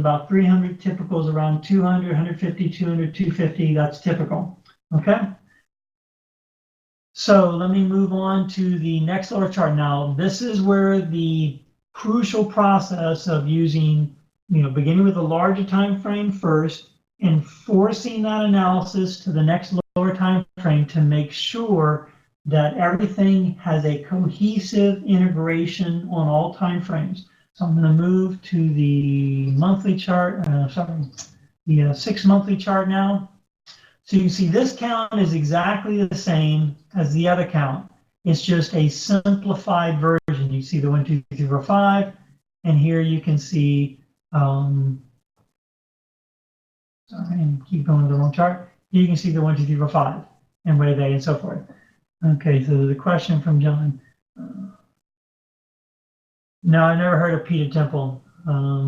about 300. Typical is around 200, 150, 200, 250. That's typical. Okay. So let me move on to the next lower chart. Now, this is where the crucial process of using, beginning with a larger time frame first and forcing that analysis to the next lower time frame to make sure that everything has a cohesive integration on all time frames. So I'm going to move to the monthly chart, the 6 monthly chart now. So you can see this count is exactly the same as the other count. It's just a simplified version. You see the 1, 2, 3, 4, 5, and here you can see, sorry, and keep going to the wrong chart. Here you can see the 1, 2, 3, 4, 5, and where they and so forth. Okay, so the question from John. No, I never heard of Peter Temple.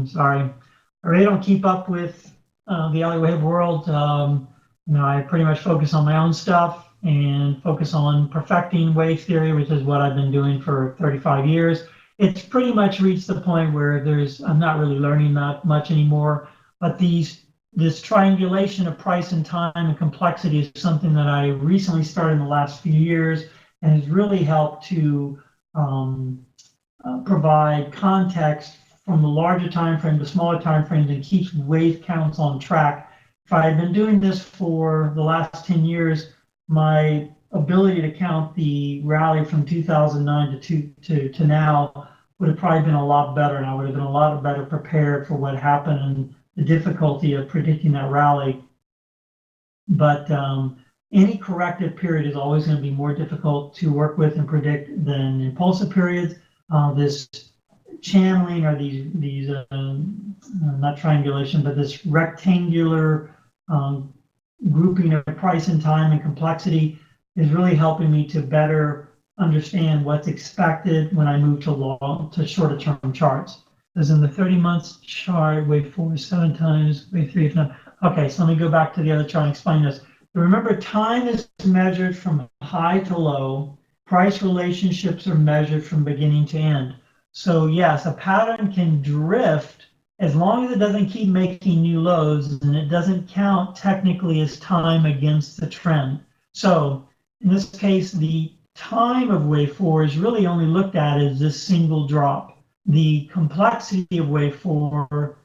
Sorry, I really don't keep up with the Alleywave world. I pretty much focus on my own stuff and focus on perfecting wave theory, which is what I've been doing for 35 years. It's pretty much reached the point where I'm not really learning that much anymore, but this triangulation of price and time and complexity is something that I recently started in the last few years and has really helped to provide context from the larger time frame to smaller time frames and keeps wave counts on track. If I had been doing this for the last 10 years, my ability to count the rally from 2009 to now would have probably been a lot better, and I would have been a lot better prepared for what happened and the difficulty of predicting that rally. But any corrective period is always going to be more difficult to work with and predict than impulsive periods. This channeling or these not triangulation, but this rectangular grouping of price and time and complexity is really helping me to better understand what's expected when I move to shorter term charts. As in the 30 months chart, wave 4 is 7 times, wave 3 is 9. Okay, so let me go back to the other chart and explain this. Remember, time is measured from high to low. Price relationships are measured from beginning to end. So yes, a pattern can drift as long as it doesn't keep making new lows and it doesn't count technically as time against the trend. So in this case, the time of wave 4 is really only looked at as this single drop. The complexity of wave 4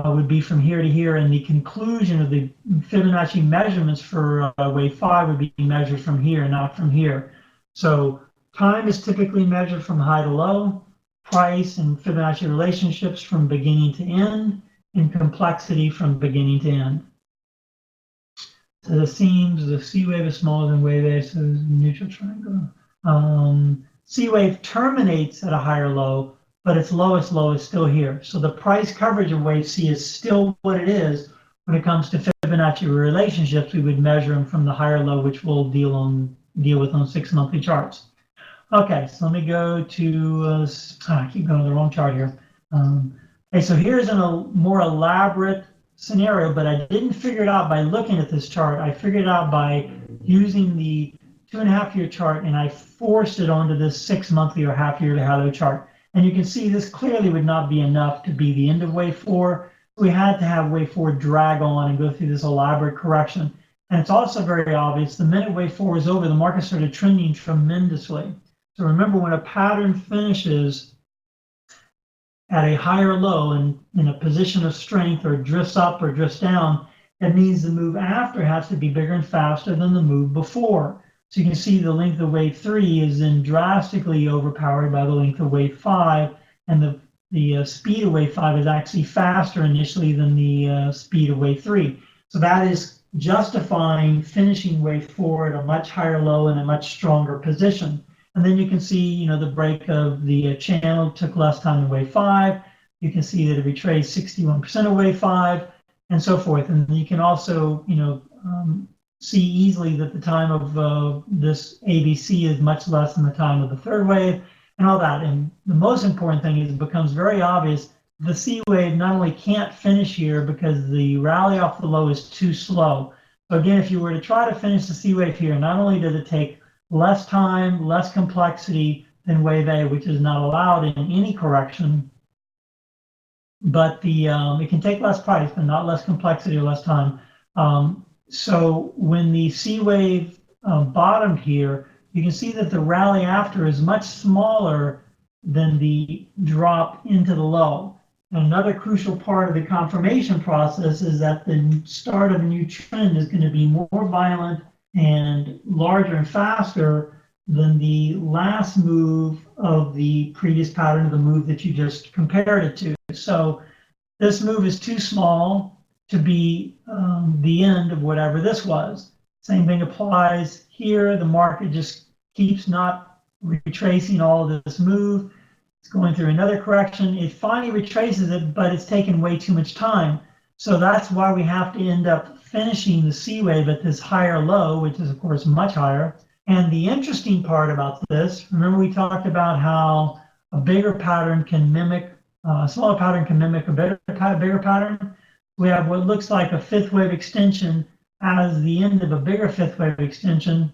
would be from here to here, and the conclusion of the Fibonacci measurements for wave 5 would be measured from here, not from here. So time is typically measured from high to low. Price and Fibonacci relationships from beginning to end, and complexity from beginning to end. So the seams, the C wave is smaller than wave A, so it's a neutral triangle. C wave terminates at a higher low, but its lowest low is still here. So the price coverage of wave C is still what it is. When it comes to Fibonacci relationships, we would measure them from the higher low, which we'll deal with on 6 monthly charts. Okay, so let me go to, I keep going to the wrong chart here. Okay, so here's a more elaborate scenario, but I didn't figure it out by looking at this chart. I figured it out by using the 2.5 year chart, and I forced it onto this 6 monthly or half year to halo chart. And you can see this clearly would not be enough to be the end of wave 4. We had to have wave 4 drag on and go through this elaborate correction. And it's also very obvious the minute wave 4 was over, the market started trending tremendously. So remember, when a pattern finishes at a higher low and in a position of strength, or drifts up or drifts down, that means the move after has to be bigger and faster than the move before. So you can see the length of wave 3 is then drastically overpowered by the length of wave 5, and the speed of wave 5 is actually faster initially than the speed of wave 3. So that is justifying finishing wave 4 at a much higher low and a much stronger position. And then you can see, the break of the channel took less time than wave 5. You can see that it retraced 61% of wave 5, and so forth. And you can also, see easily that the time of this ABC is much less than the time of the third wave, and all that. And the most important thing is it becomes very obvious the C wave not only can't finish here because the rally off the low is too slow. So again, if you were to try to finish the C wave here, not only does it take less time, less complexity than wave A, which is not allowed in any correction, but it can take less price, but not less complexity or less time. So when the C wave bottomed here, you can see that the rally after is much smaller than the drop into the low. And another crucial part of the confirmation process is that the start of a new trend is going to be more violent and larger and faster than the last move of the previous pattern of the move that you just compared it to. So this move is too small to be the end of whatever this was. Same thing applies here. The market just keeps not retracing all of this move. It's going through another correction. It finally retraces it, but it's taken way too much time. So that's why we have to end up finishing the C wave at this higher low, which is of course much higher. And the interesting part about this, remember we talked about how a bigger pattern can mimic, a smaller pattern can mimic a bigger pattern. We have what looks like a fifth wave extension as the end of a bigger fifth wave extension,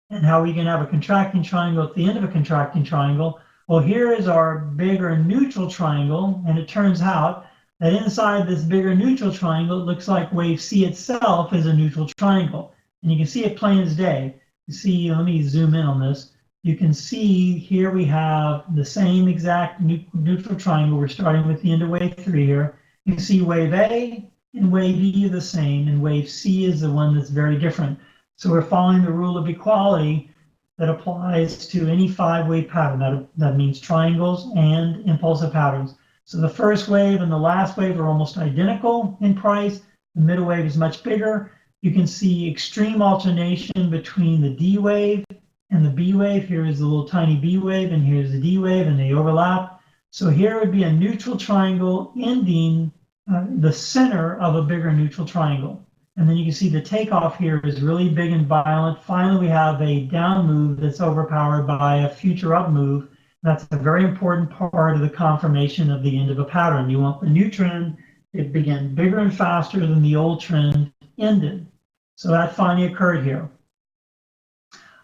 and how we can have a contracting triangle at the end of a contracting triangle. Well, here is our bigger neutral triangle, and it turns out that inside this bigger neutral triangle, it looks like wave C itself is a neutral triangle. And you can see it plain as day. You see, let me zoom in on this. You can see here we have the same exact neutral triangle. We're starting with the end of wave 3 here. You can see wave A and wave E are the same, and wave C is the one that's very different. So we're following the rule of equality that applies to any 5-wave pattern. That means triangles and impulsive patterns. So the first wave and the last wave are almost identical in price. The middle wave is much bigger. You can see extreme alternation between the D wave and the B wave. Here is the little tiny B wave, and here's the D wave, and they overlap. So here would be a neutral triangle ending the center of a bigger neutral triangle. And then you can see the takeoff here is really big and violent. Finally, we have a down move that's overpowered by a future up move. That's a very important part of the confirmation of the end of a pattern. You want the new trend to begin bigger and faster than the old trend ended. So that finally occurred here.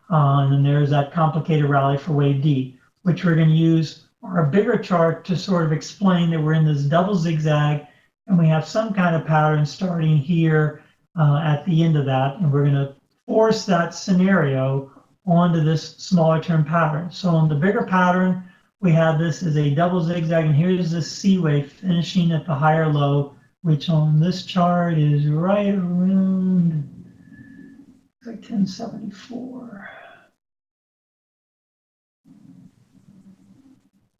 And then there's that complicated rally for wave D, which we're going to use our bigger chart to sort of explain that we're in this double zigzag, and we have some kind of pattern starting here at the end of that, and we're going to force that scenario onto this smaller term pattern. So on the bigger pattern, we have this as a double zigzag, and here's the C wave finishing at the higher low, which on this chart is right around like 1074.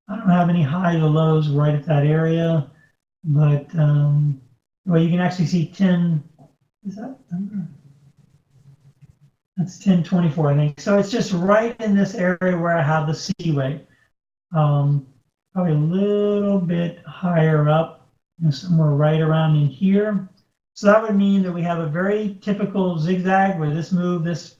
I don't have any highs or lows right at that area, but well, you can actually see 10. Is that number? That's 1024, I think. So it's just right in this area where I have the C wave. Probably a little bit higher up, somewhere right around in here. So that would mean that we have a very typical zigzag where this move, this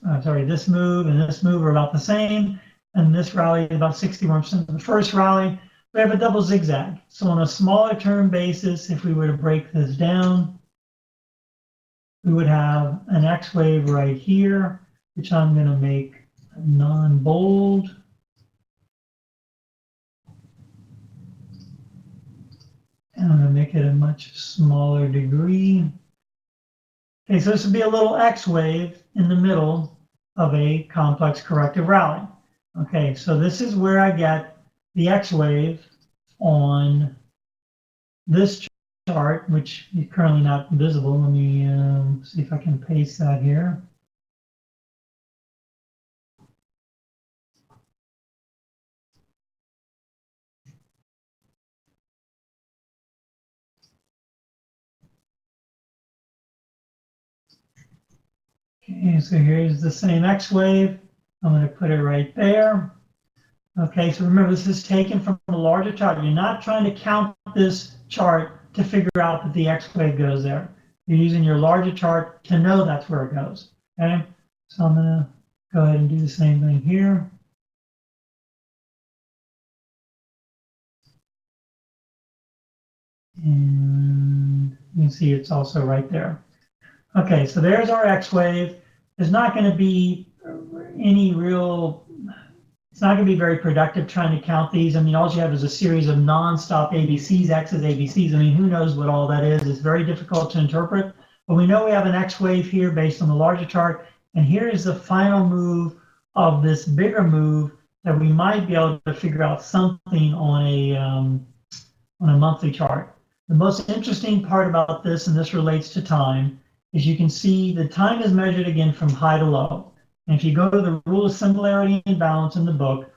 move, and this move are about the same, and this rally is about 61% of the first rally. We have a double zigzag. So on a smaller term basis, if we were to break this down, we would have an X wave right here, which I'm going to make non-bold. And I'm going to make it a much smaller degree. Okay, so this would be a little X wave in the middle of a complex corrective rally. Okay, so this is where I get the X wave on this chart, which is currently not visible. Let me see if I can paste that here. Okay, so here's the same X wave. I'm going to put it right there. Okay, so remember, this is taken from a larger chart. You're not trying to count this chart to figure out that the X wave goes there. You're using your larger chart to know that's where it goes. Okay, so I'm going to go ahead and do the same thing here. And you can see it's also right there. Okay, so there's our X wave. There's not going to be any real it's not going to be very productive trying to count these. I mean, all you have is a series of nonstop ABCs, X's, ABCs. I mean, who knows what all that is? It's very difficult to interpret. But we know we have an X wave here based on the larger chart. And here is the final move of this bigger move that we might be able to figure out something on a monthly chart. The most interesting part about this, and this relates to time, is you can see the time is measured again from high to low. And if you go to the rule of similarity and balance in the book,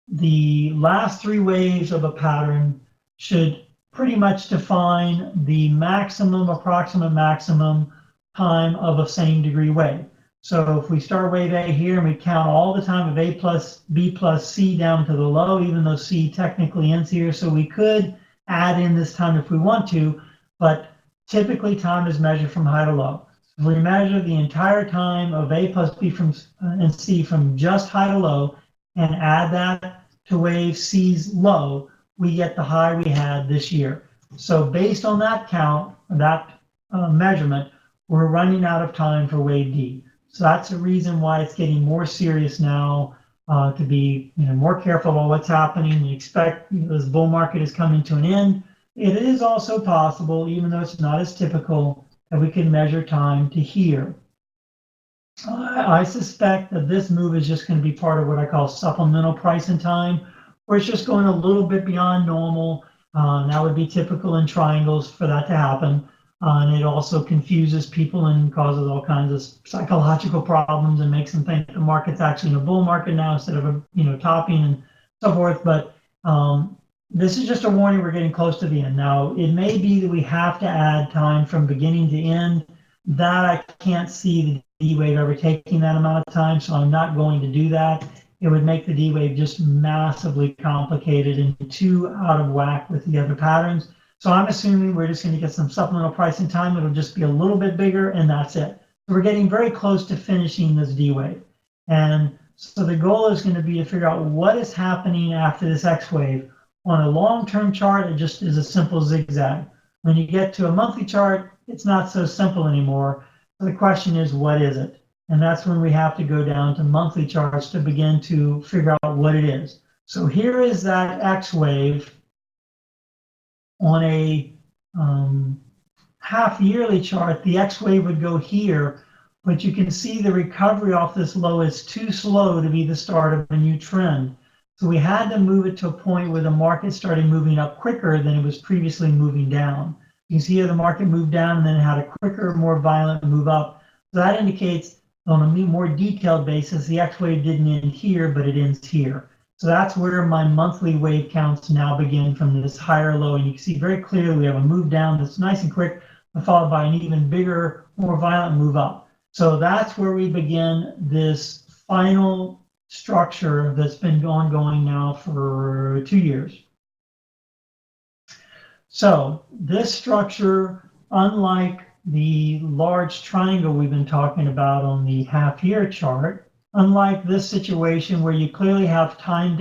the last three waves of a pattern should pretty much define the maximum, approximate maximum time of a same degree wave. So if we start wave A here and we count all the time of A plus B plus C down to the low, even though C technically ends here, so we could add in this time if we want to, but typically time is measured from high to low. If we measure the entire time of A plus B and C from just high to low and add that to wave C's low, we get the high we had this year. So based on that count, that measurement, we're running out of time for wave D. So that's the reason why it's getting more serious now, to be more careful about what's happening. We expect this bull market is coming to an end. It is also possible, even though it's not as typical, that we can measure time to here. I suspect that this move is just going to be part of what I call supplemental price and time, where it's just going a little bit beyond normal. That would be typical in triangles for that to happen. And it also confuses people and causes all kinds of psychological problems and makes them think the market's actually in a bull market now instead of a topping and so forth. But this is just a warning, we're getting close to the end. Now, it may be that we have to add time from beginning to end. That I can't see the D wave ever taking that amount of time, so I'm not going to do that. It would make the D wave just massively complicated and too out of whack with the other patterns. So I'm assuming we're just going to get some supplemental pricing time. It'll just be a little bit bigger and that's it. So we're getting very close to finishing this D wave. And so the goal is going to be to figure out what is happening after this X wave. On a long-term chart, it just is a simple zigzag. When you get to a monthly chart, it's not so simple anymore. So the question is, what is it? And that's when we have to go down to monthly charts to begin to figure out what it is. So here is that X wave. On a half yearly chart, the X wave would go here, but you can see the recovery off this low is too slow to be the start of a new trend. So we had to move it to a point where the market started moving up quicker than it was previously moving down. You can see here the market moved down and then it had a quicker, more violent move up. So that indicates on a more detailed basis, the X wave didn't end here, but it ends here. So that's where my monthly wave counts now begin, from this higher low. And you can see very clearly we have a move down that's nice and quick, followed by an even bigger, more violent move up. So that's where we begin this final structure that's been ongoing now for 2 years. So this structure, unlike the large triangle we've been talking about on the half-year chart, unlike this situation where you clearly have time